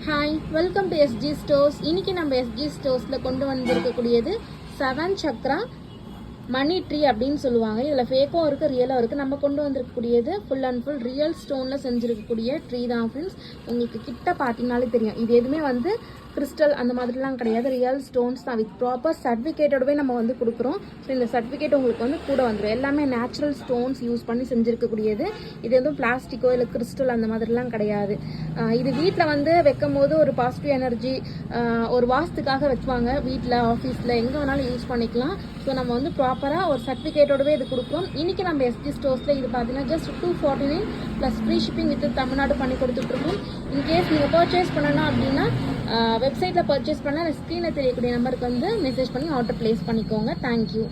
Hi, welcome to SG stores. இன்னைக்கு நம்ம SG ஸ்டோர்ஸில் கொண்டு வந்திருக்கக்கூடியது 7 சக்ரா மணி ட்ரீ அப்படின்னு சொல்லுவாங்க. இதில் ஃபேக்கும் இருக்குது, ரியலாக இருக்குது. நம்ம கொண்டு வந்திருக்கக்கூடியது ஃபுல் அண்ட் ஃபுல் ரியல் ஸ்டோனில் செஞ்சுருக்கக்கூடிய ட்ரீ தான் ஃப்ரெண்ட்ஸ். உங்களுக்கு கிட்ட பார்த்தீங்கனாலே தெரியும். இது எதுவுமே வந்து கிறிஸ்டல் அந்த மாதிரிலாம் கிடையாது, ரியல் ஸ்டோன்ஸ் தான். வித் ப்ராப்பர் சர்டிஃபிகேட்டோடவே நம்ம வந்து கொடுக்குறோம். ஸோ இந்த சர்டிஃபிகேட் உங்களுக்கு வந்து கூட வந்துடும். எல்லாமே நேச்சுரல் ஸ்டோன்ஸ் யூஸ் பண்ணி செஞ்சுருக்கக்கூடியது. இது எதுவும் பிளாஸ்டிக்கோ இல்லை கிறிஸ்டல் அந்த மாதிரிலாம் கிடையாது. இது வீட்டில் வந்து வைக்கும் போது ஒரு பாசிட்டிவ் எனர்ஜி, ஒரு வாஸ்துக்காக வச்சுவாங்க. வீட்டில், ஆஃபீஸில் எங்கே வேணாலும் யூஸ் பண்ணிக்கலாம். ஸோ நம்ம வந்து ப்ராப்பராக ஒரு சர்டிஃபிகேட்டோடவே இது கொடுக்குறோம். இன்றைக்கி நம்ம எஸ்ஜி ஸ்டோர்ஸில் இது பார்த்தீங்கன்னா just 249 plus free shipping with Tamil Nadu பண்ணி கொடுத்துட்ருக்கோம். இன்கேஸ் நீங்கள் பர்ச்சேஸ் பண்ணணும் அப்படின்னா வெப்சைட்டில் பர்ச்சேஸ் பண்ண ஸ்க்ரீனில் தெரியக்கூடிய நம்பருக்கு வந்து மெசேஜ் பண்ணி ஆர்டர் ப்ளேஸ் பண்ணிக்கோங்க. தேங்க்யூ.